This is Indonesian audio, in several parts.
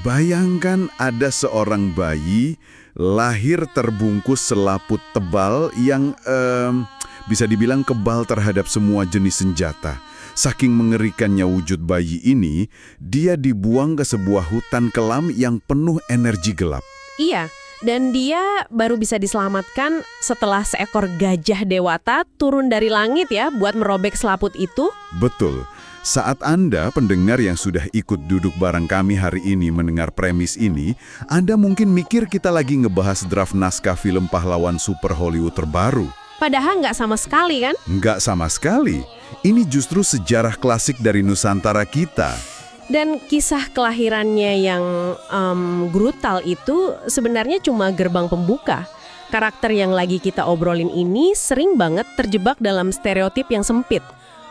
Bayangkan ada seorang bayi lahir terbungkus selaput tebal yang bisa dibilang kebal terhadap semua jenis senjata. Saking mengerikannya wujud bayi ini, dia dibuang ke sebuah hutan kelam yang penuh energi gelap. Iya, dan dia baru bisa diselamatkan setelah seekor gajah dewata turun dari langit ya buat merobek selaput itu. Betul. Saat Anda, pendengar yang sudah ikut duduk bareng kami hari ini mendengar premis ini, Anda mungkin mikir kita lagi ngebahas draft naskah film pahlawan super Hollywood terbaru. Padahal nggak sama sekali kan? Nggak sama sekali. Ini justru sejarah klasik dari Nusantara kita. Dan kisah kelahirannya yang brutal itu sebenarnya cuma gerbang pembuka. Karakter yang lagi kita obrolin ini sering banget terjebak dalam stereotip yang sempit.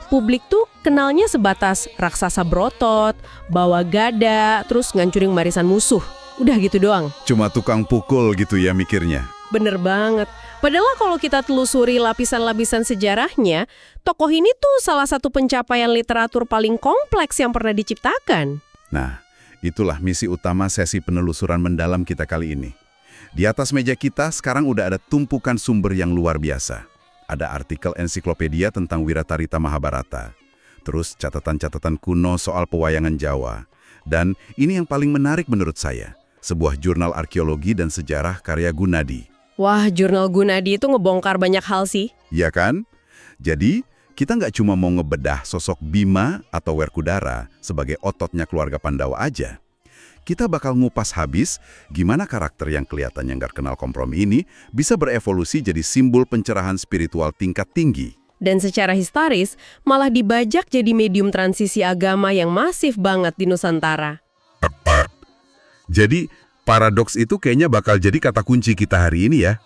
Publik tuh kenalnya sebatas raksasa berotot, bawa gada, terus ngancurin barisan musuh. Udah gitu doang. Cuma tukang pukul gitu ya mikirnya. Bener banget. Padahal kalau kita telusuri lapisan-lapisan sejarahnya, tokoh ini tuh salah satu pencapaian literatur paling kompleks yang pernah diciptakan. Nah, itulah misi utama sesi penelusuran mendalam kita kali ini. Di atas meja kita sekarang udah ada tumpukan sumber yang luar biasa. Ada artikel ensiklopedia tentang Wiratarita Mahabharata. Terus catatan-catatan kuno soal pewayangan Jawa. Dan ini yang paling menarik menurut saya, sebuah jurnal arkeologi dan sejarah karya Gunadi. Wah, jurnal Gunadi itu ngebongkar banyak hal sih. Iya kan? Jadi, kita nggak cuma mau ngebedah sosok Bima atau Werkudara sebagai ototnya keluarga Pandawa aja. Kita bakal ngupas habis gimana karakter yang kelihatannya nggak kenal kompromi ini bisa berevolusi jadi simbol pencerahan spiritual tingkat tinggi. Dan secara historis, malah dibajak jadi medium transisi agama yang masif banget di Nusantara. Tepat. Jadi, paradoks itu kayaknya bakal jadi kata kunci kita hari ini ya.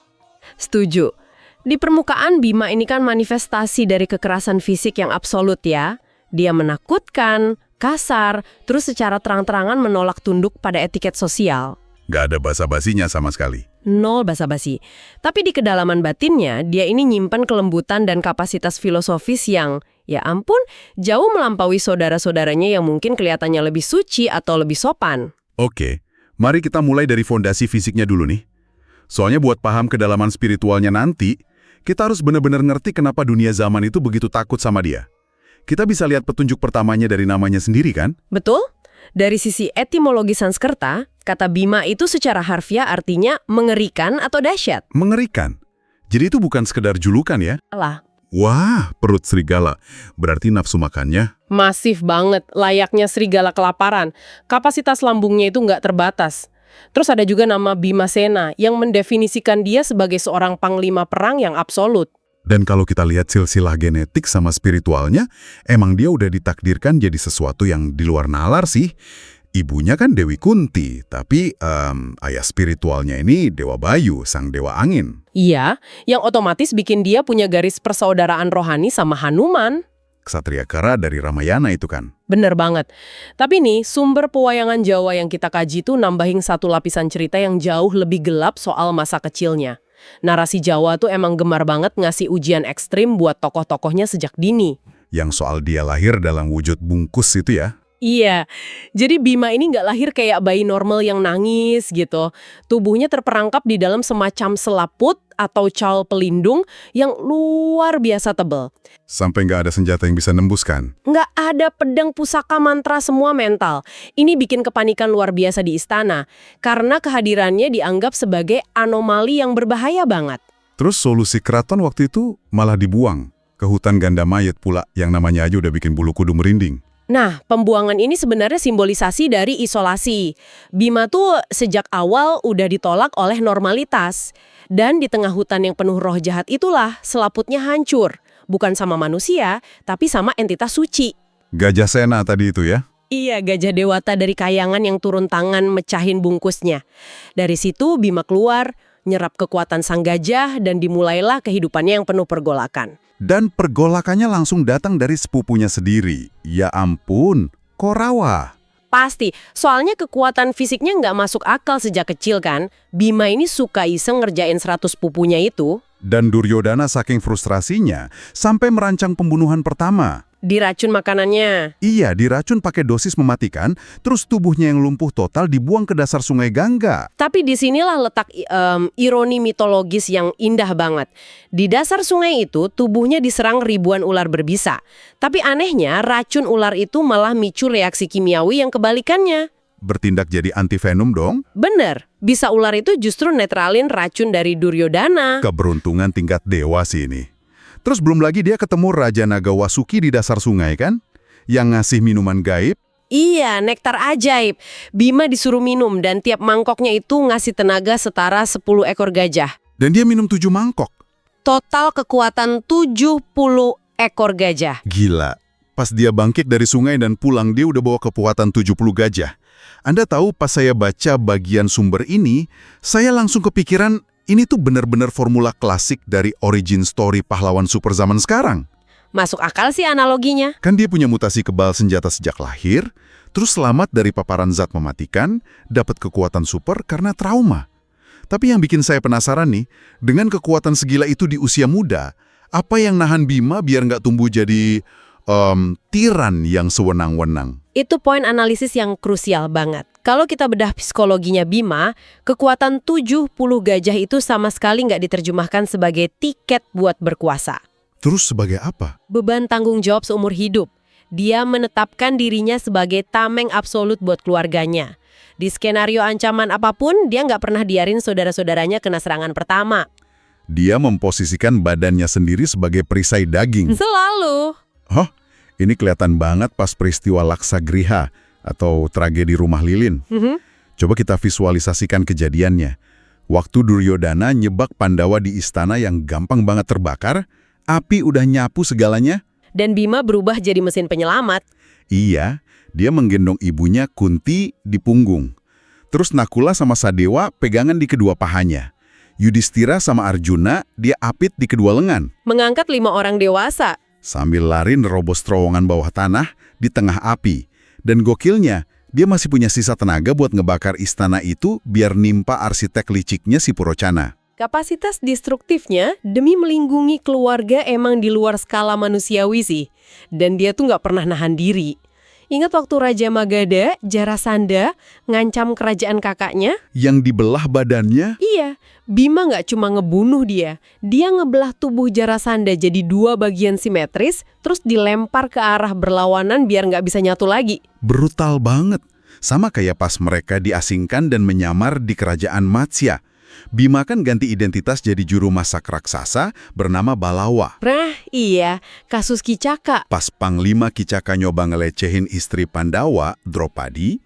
Setuju. Di permukaan Bima ini kan manifestasi dari kekerasan fisik yang absolut ya. Dia menakutkan, kasar, terus secara terang-terangan menolak tunduk pada etiket sosial. Nggak ada basa-basinya sama sekali. Nol basa-basi. Tapi di kedalaman batinnya, dia ini nyimpan kelembutan dan kapasitas filosofis yang, ya ampun, jauh melampaui saudara-saudaranya yang mungkin kelihatannya lebih suci atau lebih sopan. Oke, mari kita mulai dari fondasi fisiknya dulu nih. Soalnya buat paham kedalaman spiritualnya nanti, kita harus benar-benar ngerti kenapa dunia zaman itu begitu takut sama dia. Kita bisa lihat petunjuk pertamanya dari namanya sendiri kan? Betul. Dari sisi etimologi Sanskerta, kata Bima itu secara harfiah artinya mengerikan atau dahsyat. Mengerikan. Jadi itu bukan sekedar julukan ya? Alah. Wah, perut serigala. Berarti nafsu makannya? Masif banget, layaknya serigala kelaparan. Kapasitas lambungnya itu nggak terbatas. Terus ada juga nama Bimasena yang mendefinisikan dia sebagai seorang panglima perang yang absolut. Dan kalau kita lihat silsilah genetik sama spiritualnya, emang dia udah ditakdirkan jadi sesuatu yang di luar nalar sih. Ibunya kan Dewi Kunti, tapi ayah spiritualnya ini Dewa Bayu, sang dewa angin. Iya, yang otomatis bikin dia punya garis persaudaraan rohani sama Hanuman. Ksatria Kara dari Ramayana itu kan. Bener banget. Tapi nih, sumber pewayangan Jawa yang kita kaji tuh nambahin satu lapisan cerita yang jauh lebih gelap soal masa kecilnya. Narasi Jawa tuh emang gemar banget ngasih ujian ekstrim buat tokoh-tokohnya sejak dini. Yang soal dia lahir dalam wujud bungkus itu ya? Iya, jadi Bima ini nggak lahir kayak bayi normal yang nangis gitu. Tubuhnya terperangkap di dalam semacam selaput atau caul pelindung yang luar biasa tebal. Sampai nggak ada senjata yang bisa nembus kan? Nggak ada pedang pusaka mantra, semua mental. Ini bikin kepanikan luar biasa di istana, karena kehadirannya dianggap sebagai anomali yang berbahaya banget. Terus solusi keraton waktu itu malah dibuang ke hutan ganda mayat pula, yang namanya aja udah bikin bulu kudu merinding. Nah, pembuangan ini sebenarnya simbolisasi dari isolasi. Bima tuh sejak awal udah ditolak oleh normalitas. Dan di tengah hutan yang penuh roh jahat itulah selaputnya hancur. Bukan sama manusia, tapi sama entitas suci. Gajah Sena tadi itu ya? Iya, gajah dewata dari kayangan yang turun tangan mecahin bungkusnya. Dari situ Bima keluar, nyerap kekuatan sang gajah, dan dimulailah kehidupannya yang penuh pergolakan. Dan pergolakannya langsung datang dari sepupunya sendiri. Ya ampun, Korawa. Pasti, soalnya kekuatan fisiknya nggak masuk akal sejak kecil kan. Bima ini suka iseng ngerjain 100 sepupunya itu. Dan Duryodana saking frustrasinya sampai merancang pembunuhan pertama. Diracun makanannya. Iya, diracun pakai dosis mematikan, terus tubuhnya yang lumpuh total dibuang ke dasar sungai Gangga. Tapi disinilah letak ironi mitologis yang indah banget. Di dasar sungai itu tubuhnya diserang ribuan ular berbisa. Tapi anehnya racun ular itu malah micu reaksi kimiawi yang kebalikannya. Bertindak jadi antivenom dong? Bener, bisa ular itu justru netralin racun dari Duryodana. Keberuntungan tingkat dewa sih ini. Terus belum lagi dia ketemu Raja Naga Wasuki di dasar sungai kan? Yang ngasih minuman gaib. Iya, nektar ajaib. Bima disuruh minum dan tiap mangkoknya itu ngasih tenaga setara 10 ekor gajah. Dan dia minum 7 mangkok. Total kekuatan 70 ekor gajah. Gila. Pas dia bangkit dari sungai dan pulang, dia udah bawa kekuatan 70 gajah. Anda tahu pas saya baca bagian sumber ini, saya langsung kepikiran ini tuh benar-benar formula klasik dari origin story pahlawan super zaman sekarang. Masuk akal sih analoginya. Kan dia punya mutasi kebal senjata sejak lahir, terus selamat dari paparan zat mematikan, dapat kekuatan super karena trauma. Tapi yang bikin saya penasaran nih, dengan kekuatan segila itu di usia muda, apa yang nahan Bima biar nggak tumbuh jadi tiran yang sewenang-wenang? Itu poin analisis yang krusial banget. Kalau kita bedah psikologinya Bima, kekuatan 70 gajah itu sama sekali nggak diterjemahkan sebagai tiket buat berkuasa. Terus sebagai apa? Beban tanggung jawab seumur hidup. Dia menetapkan dirinya sebagai tameng absolut buat keluarganya. Di skenario ancaman apapun, dia nggak pernah diarin saudara-saudaranya kena serangan pertama. Dia memposisikan badannya sendiri sebagai perisai daging. Selalu. Hah? Ini kelihatan banget pas peristiwa Laksagriha atau tragedi Rumah Lilin. Coba kita visualisasikan kejadiannya. Waktu Duryodana nyebak Pandawa di istana yang gampang banget terbakar, api udah nyapu segalanya. Dan Bima berubah jadi mesin penyelamat. Iya, dia menggendong ibunya Kunti di punggung. Terus Nakula sama Sadewa pegangan di kedua pahanya. Yudhistira sama Arjuna dia apit di kedua lengan. Mengangkat 5 orang dewasa. Sambil lari nerobos terowongan bawah tanah di tengah api. Dan gokilnya, dia masih punya sisa tenaga buat ngebakar istana itu biar nimpa arsitek liciknya si Purocana. Kapasitas destruktifnya demi melindungi keluarga emang di luar skala manusiawi sih. Dan dia tuh nggak pernah nahan diri. Ingat waktu Raja Magadha, Jarasandha, ngancam kerajaan kakaknya? Yang dibelah badannya? Iya, Bima nggak cuma ngebunuh dia ngebelah tubuh Jarasandha jadi 2 bagian simetris, terus dilempar ke arah berlawanan biar nggak bisa nyatu lagi. Brutal banget. Sama kayak pas mereka diasingkan dan menyamar di kerajaan Matsya. Bima kan ganti identitas jadi juru masak raksasa bernama Balawa. Nah, iya, kasus Kicaka. Pas Panglima Kicaka nyoba ngelecehin istri Pandawa, Draupadi,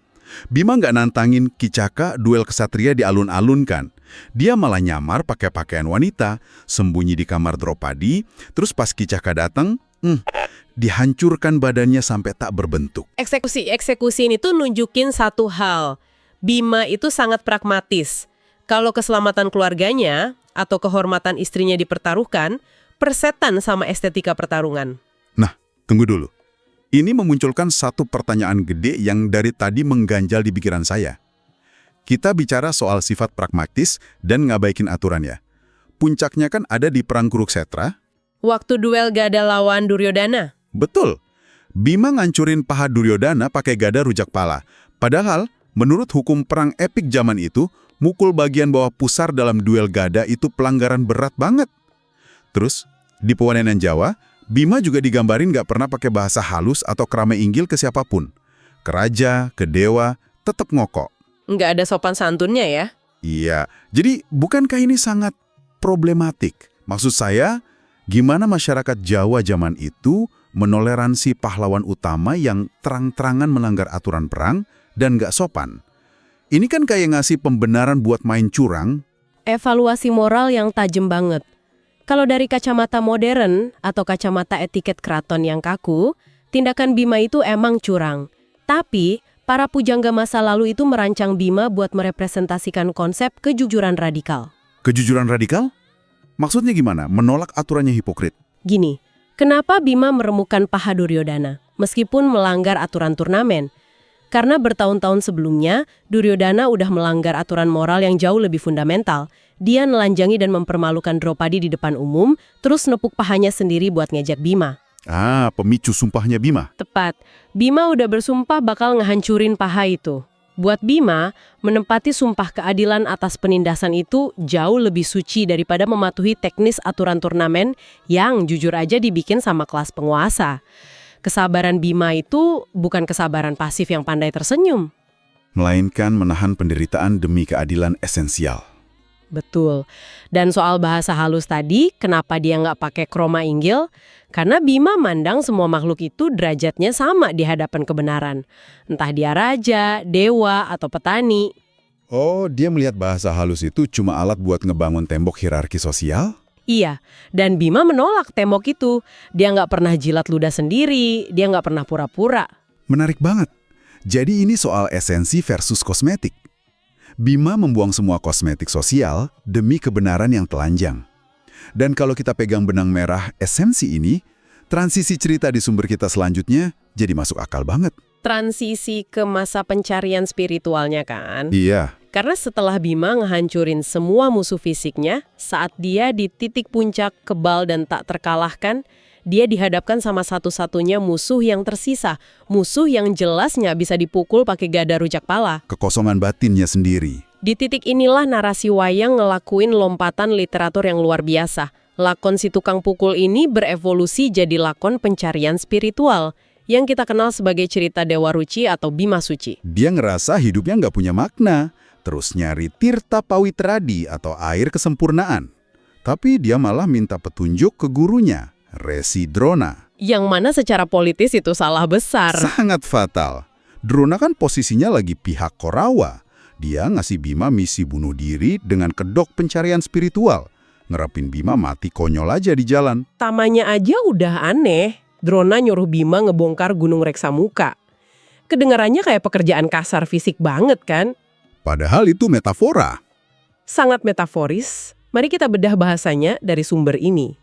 Bima nggak nantangin Kicaka duel kesatria di alun-alun kan. Dia malah nyamar pakai pakaian wanita, sembunyi di kamar Draupadi, terus pas Kicaka datang, dihancurkan badannya sampai tak berbentuk. Eksekusi ini tuh nunjukin satu hal. Bima itu sangat pragmatis. Kalau keselamatan keluarganya atau kehormatan istrinya dipertaruhkan, persetan sama estetika pertarungan. Nah, tunggu dulu. Ini memunculkan satu pertanyaan gede yang dari tadi mengganjal di pikiran saya. Kita bicara soal sifat pragmatis dan ngabaikin aturan ya. Puncaknya kan ada di Perang Kurukshetra. Waktu duel Gada lawan Duryodana. Betul. Bima ngancurin paha Duryodana pakai gada rujak pala. Padahal, menurut hukum perang epik zaman itu, mukul bagian bawah pusar dalam duel gada itu pelanggaran berat banget. Terus, di Pewanenan Jawa, Bima juga digambarin nggak pernah pakai bahasa halus atau keramai inggil ke siapapun. Ke raja, ke dewa, tetap ngokok. Nggak ada sopan santunnya ya? Iya, jadi bukankah ini sangat problematik? Maksud saya, gimana masyarakat Jawa zaman itu menoleransi pahlawan utama yang terang-terangan melanggar aturan perang dan nggak sopan? Ini kan kayak ngasih pembenaran buat main curang. Evaluasi moral yang tajam banget. Kalau dari kacamata modern atau kacamata etiket keraton yang kaku, tindakan Bima itu emang curang. Tapi, para pujangga masa lalu itu merancang Bima buat merepresentasikan konsep kejujuran radikal. Kejujuran radikal? Maksudnya gimana? Menolak aturannya hipokrit? Gini, kenapa Bima meremukan paha Duryodana meskipun melanggar aturan turnamen? Karena bertahun-tahun sebelumnya, Duryodhana udah melanggar aturan moral yang jauh lebih fundamental. Dia nelanjangi dan mempermalukan Draupadi di depan umum, terus nepuk pahanya sendiri buat ngejek Bima. Pemicu sumpahnya Bima. Tepat, Bima udah bersumpah bakal ngehancurin paha itu. Buat Bima, menempati sumpah keadilan atas penindasan itu jauh lebih suci daripada mematuhi teknis aturan turnamen yang jujur aja dibikin sama kelas penguasa. Kesabaran Bima itu bukan kesabaran pasif yang pandai tersenyum. Melainkan menahan penderitaan demi keadilan esensial. Betul. Dan soal bahasa halus tadi, kenapa dia nggak pakai kroma inggil? Karena Bima mandang semua makhluk itu derajatnya sama di hadapan kebenaran. Entah dia raja, dewa, atau petani. Oh, dia melihat bahasa halus itu cuma alat buat ngebangun tembok hierarki sosial? Iya, dan Bima menolak tembok itu. Dia nggak pernah jilat ludah sendiri, dia nggak pernah pura-pura. Menarik banget. Jadi ini soal esensi versus kosmetik. Bima membuang semua kosmetik sosial demi kebenaran yang telanjang. Dan kalau kita pegang benang merah esensi ini, transisi cerita di sumber kita selanjutnya jadi masuk akal banget. Transisi ke masa pencarian spiritualnya kan? Iya. Karena setelah Bima ngehancurin semua musuh fisiknya, saat dia di titik puncak kebal dan tak terkalahkan, dia dihadapkan sama satu-satunya musuh yang tersisa. Musuh yang jelasnya bisa dipukul pakai gada rujak pala. Kekosongan batinnya sendiri. Di titik inilah narasi wayang ngelakuin lompatan literatur yang luar biasa. Lakon si tukang pukul ini berevolusi jadi lakon pencarian spiritual, yang kita kenal sebagai cerita Dewa Ruci atau Bima Suci. Dia ngerasa hidupnya nggak punya makna, terus nyari tirta pawitradi atau air kesempurnaan. Tapi dia malah minta petunjuk ke gurunya, Resi Drona. Yang mana secara politis itu salah besar. Sangat fatal. Drona kan posisinya lagi pihak Korawa. Dia ngasih Bima misi bunuh diri dengan kedok pencarian spiritual. Ngerapin Bima mati konyol aja di jalan. Tamanya aja udah aneh. Drona nyuruh Bima ngebongkar Gunung Reksamuka. Kedengarannya kayak pekerjaan kasar fisik banget kan? Padahal itu metafora. Sangat metaforis. Mari kita bedah bahasanya dari sumber ini.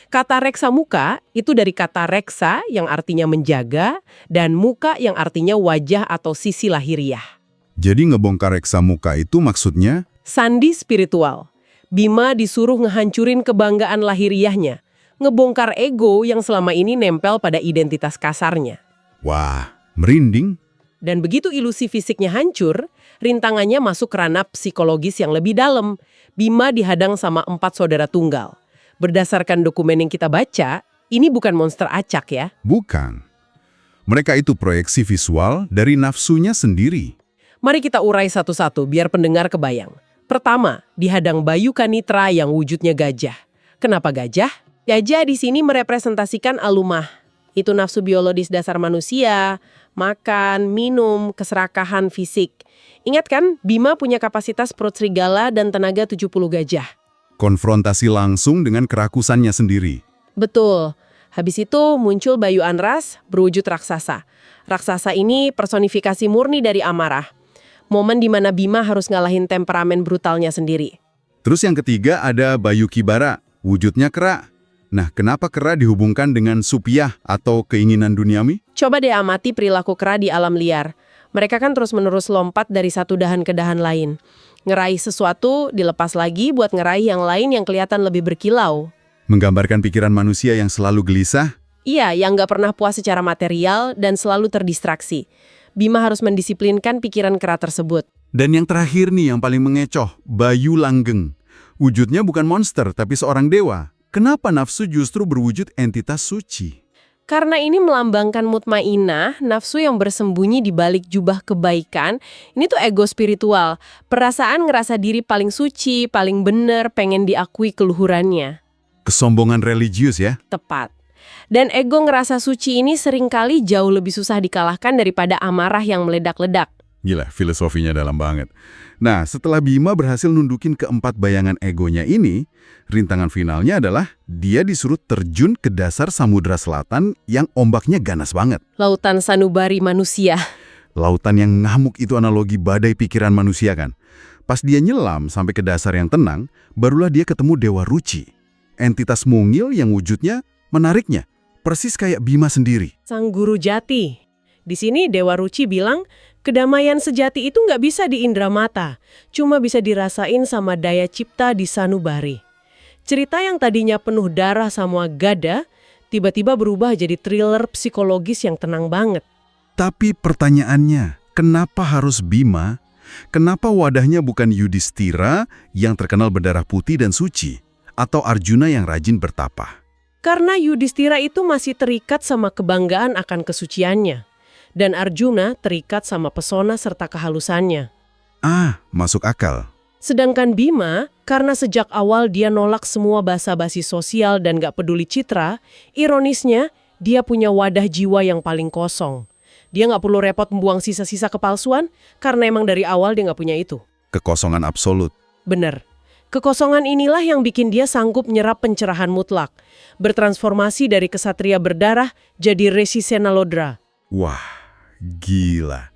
Kata Reksamuka itu dari kata reksa yang artinya menjaga dan muka yang artinya wajah atau sisi lahiriah. Jadi ngebongkar Reksamuka itu maksudnya? Sandi spiritual. Bima disuruh ngehancurin kebanggaan lahiriahnya. Ngebongkar ego yang selama ini nempel pada identitas kasarnya. Wah, merinding. Dan begitu ilusi fisiknya hancur, rintangannya masuk ke ranah psikologis yang lebih dalam. Bima dihadang sama 4 saudara tunggal. Berdasarkan dokumen yang kita baca, ini bukan monster acak ya. Bukan. Mereka itu proyeksi visual dari nafsunya sendiri. Mari kita urai satu-satu biar pendengar kebayang. Pertama, dihadang Bayu Kanitra yang wujudnya gajah. Kenapa gajah? Gajah di sini merepresentasikan alumah. Itu nafsu biologis dasar manusia, makan, minum, keserakahan fisik. Ingat kan, Bima punya kapasitas perut serigala dan tenaga 70 gajah. Konfrontasi langsung dengan kerakusannya sendiri. Betul. Habis itu muncul Bayu Anras berwujud raksasa. Raksasa ini personifikasi murni dari amarah. Momen di mana Bima harus ngalahin temperamen brutalnya sendiri. Terus yang ketiga ada Bayu Kibara, wujudnya kera. Nah, kenapa kera dihubungkan dengan supiah atau keinginan duniawi? Coba deh amati perilaku kera di alam liar. Mereka kan terus-menerus lompat dari satu dahan ke dahan lain. Ngeraih sesuatu, dilepas lagi buat ngeraih yang lain yang kelihatan lebih berkilau. Menggambarkan pikiran manusia yang selalu gelisah? Iya, yang nggak pernah puas secara material dan selalu terdistraksi. Bima harus mendisiplinkan pikiran kera tersebut. Dan yang terakhir nih yang paling mengecoh, Bayu Langgeng. Wujudnya bukan monster, tapi seorang dewa. Kenapa nafsu justru berwujud entitas suci? Karena ini melambangkan mutmainah, nafsu yang bersembunyi di balik jubah kebaikan. Ini tuh ego spiritual. Perasaan ngerasa diri paling suci, paling bener, pengen diakui keluhurannya. Kesombongan religius ya? Tepat. Dan ego ngerasa suci ini seringkali jauh lebih susah dikalahkan daripada amarah yang meledak-ledak. Gila, filosofinya dalam banget. Nah, setelah Bima berhasil nundukin keempat bayangan egonya ini, rintangan finalnya adalah dia disuruh terjun ke dasar Samudra Selatan yang ombaknya ganas banget. Lautan sanubari manusia. Lautan yang ngamuk itu analogi badai pikiran manusia kan. Pas dia nyelam sampai ke dasar yang tenang, barulah dia ketemu Dewa Ruci. Entitas mungil yang wujudnya menariknya, persis kayak Bima sendiri. Sang guru jati. Di sini Dewa Ruci bilang, Kedamaian sejati itu nggak bisa diindra mata, cuma bisa dirasain sama daya cipta di sanubari. Cerita yang tadinya penuh darah sama gada, tiba-tiba berubah jadi thriller psikologis yang tenang banget. Tapi pertanyaannya, kenapa harus Bima? Kenapa wadahnya bukan Yudhistira yang terkenal berdarah putih dan suci? Atau Arjuna yang rajin bertapa? Karena Yudhistira itu masih terikat sama kebanggaan akan kesuciannya. Dan Arjuna terikat sama pesona serta kehalusannya. Masuk akal. Sedangkan Bima, karena sejak awal dia nolak semua basa-basi sosial dan gak peduli citra, ironisnya dia punya wadah jiwa yang paling kosong. Dia gak perlu repot membuang sisa-sisa kepalsuan, karena emang dari awal dia gak punya itu. Kekosongan absolut. Bener. Kekosongan inilah yang bikin dia sanggup nyerap pencerahan mutlak. Bertransformasi dari kesatria berdarah jadi Resi Senalodra. Wah, gila.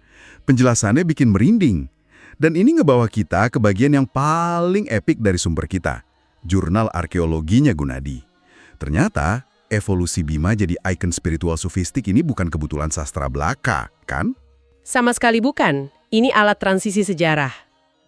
Penjelasannya bikin merinding. Dan ini ngebawa kita ke bagian yang paling epik dari sumber kita, jurnal arkeologinya Gunadi. Ternyata, evolusi Bima jadi ikon spiritual sufistik ini bukan kebetulan sastra belaka, kan? Sama sekali bukan. Ini alat transisi sejarah.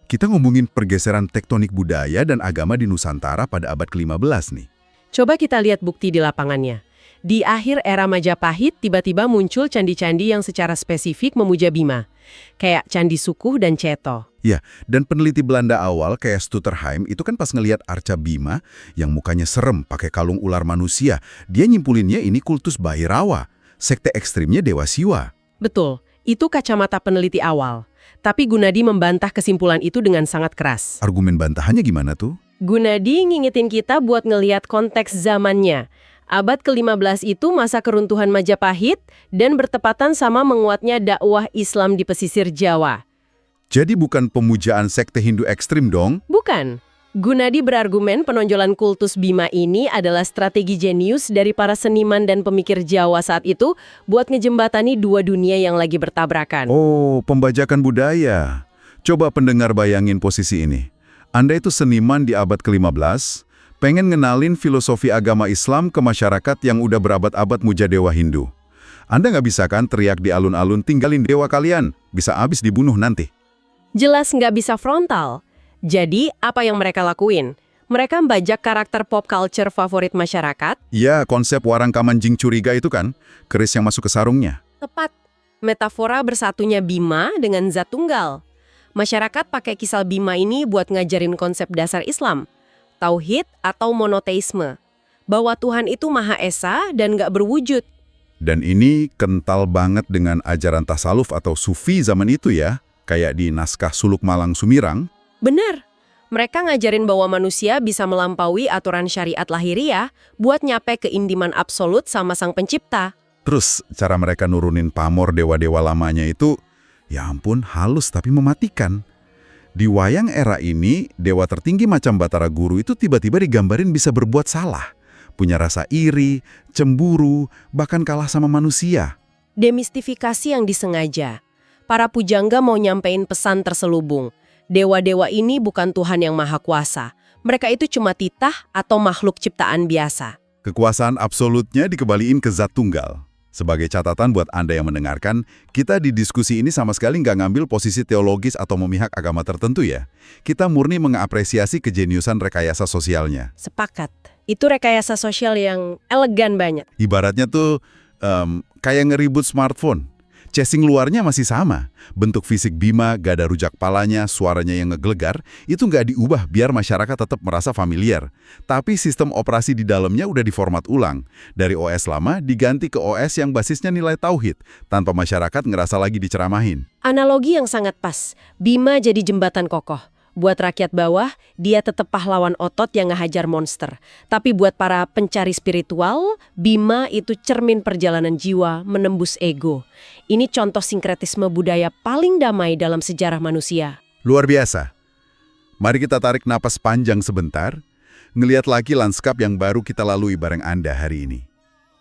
Kita ngomongin pergeseran tektonik budaya dan agama di Nusantara pada abad ke-15 nih. Coba kita lihat bukti di lapangannya. Di akhir era Majapahit, tiba-tiba muncul candi-candi yang secara spesifik memuja Bima. Kayak Candi Sukuh dan Ceto. Ya, dan peneliti Belanda awal kayak Stutterheim itu kan pas ngelihat arca Bima yang mukanya serem pakai kalung ular manusia, dia nyimpulinnya ini kultus Bhairawa, sekte ekstrimnya Dewa Siwa. Betul, itu kacamata peneliti awal. Tapi Gunadi membantah kesimpulan itu dengan sangat keras. Argumen bantahannya gimana tuh? Gunadi ngingetin kita buat ngelihat konteks zamannya. Abad ke-15 itu masa keruntuhan Majapahit dan bertepatan sama menguatnya dakwah Islam di pesisir Jawa. Jadi bukan pemujaan sekte Hindu ekstrim dong? Bukan. Gunadi berargumen penonjolan kultus Bima ini adalah strategi jenius dari para seniman dan pemikir Jawa saat itu buat ngejembatani dua dunia yang lagi bertabrakan. Oh, pembajakan budaya. Coba pendengar bayangin posisi ini. Anda itu seniman di abad ke-15, pengen ngenalin filosofi agama Islam ke masyarakat yang udah berabad-abad muja dewa Hindu. Anda nggak bisa kan teriak di alun-alun tinggalin dewa kalian, bisa habis dibunuh nanti. Jelas nggak bisa frontal. Jadi, apa yang mereka lakuin? Mereka membajak karakter pop culture favorit masyarakat. Ya, konsep warang kamanjing curiga itu kan, keris yang masuk ke sarungnya. Tepat. Metafora bersatunya Bima dengan zat tunggal. Masyarakat pakai kisah Bima ini buat ngajarin konsep dasar Islam. Tauhid atau monoteisme. Bahwa Tuhan itu Maha Esa dan nggak berwujud. Dan ini kental banget dengan ajaran tasawuf atau sufi zaman itu ya, kayak di naskah Suluk Malang Sumirang. Bener. Mereka ngajarin bahwa manusia bisa melampaui aturan syariat lahiriah buat nyampe keindiman absolut sama Sang Pencipta. Terus cara mereka nurunin pamor dewa-dewa lamanya itu, ya ampun halus tapi mematikan. Di wayang era ini, dewa tertinggi macam Batara Guru itu tiba-tiba digambarin bisa berbuat salah. Punya rasa iri, cemburu, bahkan kalah sama manusia. Demistifikasi yang disengaja. Para pujangga mau nyampein pesan terselubung. Dewa-dewa ini bukan Tuhan yang maha kuasa. Mereka itu cuma titah atau makhluk ciptaan biasa. Kekuasaan absolutnya dikembaliin ke zat tunggal. Sebagai catatan buat Anda yang mendengarkan, kita di diskusi ini sama sekali nggak ngambil posisi teologis atau memihak agama tertentu ya. Kita murni mengapresiasi kejeniusan rekayasa sosialnya. Sepakat. Itu rekayasa sosial yang elegan banget. Ibaratnya tuh kayak ngeribut smartphone. Casing luarnya masih sama. Bentuk fisik Bima, gak ada rujak palanya, suaranya yang ngegelegar, itu nggak diubah biar masyarakat tetap merasa familiar. Tapi sistem operasi di dalamnya udah diformat ulang. Dari OS lama diganti ke OS yang basisnya nilai tauhid, tanpa masyarakat ngerasa lagi diceramahin. Analogi yang sangat pas. Bima jadi jembatan kokoh. Buat rakyat bawah, dia tetap pahlawan otot yang ngehajar monster. Tapi buat para pencari spiritual, Bima itu cermin perjalanan jiwa menembus ego. Ini contoh sinkretisme budaya paling damai dalam sejarah manusia. Luar biasa. Mari kita tarik napas panjang sebentar, ngelihat lagi lanskap yang baru kita lalui bareng Anda hari ini.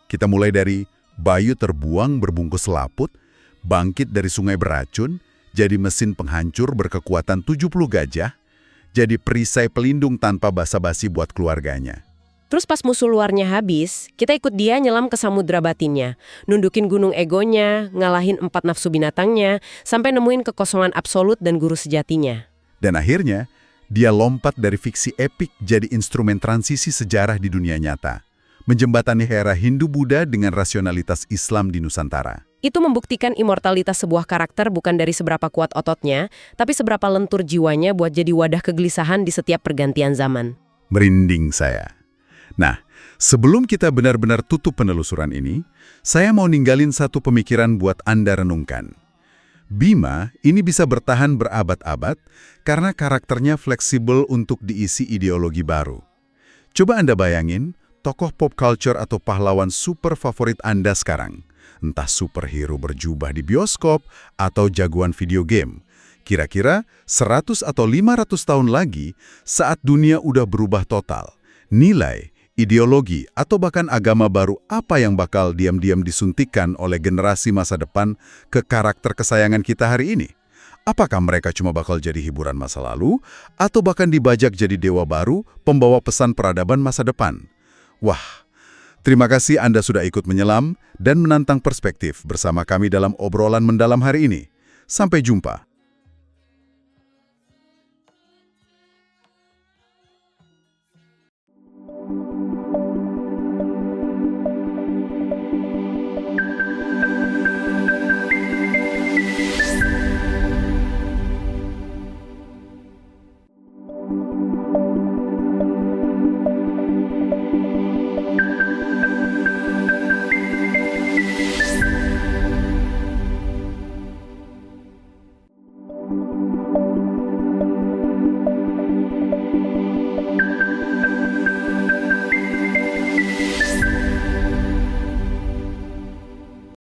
Kita mulai dari bayu terbuang berbungkus selaput, bangkit dari sungai beracun, jadi mesin penghancur berkekuatan 70 gajah, jadi perisai pelindung tanpa basa-basi buat keluarganya. Terus pas musuh luarnya habis, kita ikut dia nyelam ke samudra batinnya, nundukin gunung egonya, ngalahin 4 nafsu binatangnya, sampai nemuin kekosongan absolut dan guru sejatinya. Dan akhirnya, dia lompat dari fiksi epik jadi instrumen transisi sejarah di dunia nyata, menjembatani era Hindu-Buddha dengan rasionalitas Islam di Nusantara. Itu membuktikan imortalitas sebuah karakter bukan dari seberapa kuat ototnya, tapi seberapa lentur jiwanya buat jadi wadah kegelisahan di setiap pergantian zaman. Merinding saya. Nah, sebelum kita benar-benar tutup penelusuran ini, saya mau ninggalin satu pemikiran buat Anda renungkan. Bima ini bisa bertahan berabad-abad karena karakternya fleksibel untuk diisi ideologi baru. Coba Anda bayangin, tokoh pop culture atau pahlawan super favorit Anda sekarang, entah superhero berjubah di bioskop atau jagoan video game. Kira-kira 100 atau 500 tahun lagi, saat dunia udah berubah total, nilai, ideologi, atau bahkan agama baru apa yang bakal diam-diam disuntikan oleh generasi masa depan ke karakter kesayangan kita hari ini? Apakah mereka cuma bakal jadi hiburan masa lalu, atau bahkan dibajak jadi dewa baru, pembawa pesan peradaban masa depan? Wah, terima kasih Anda sudah ikut menyelam dan menantang perspektif bersama kami dalam obrolan mendalam hari ini. Sampai jumpa.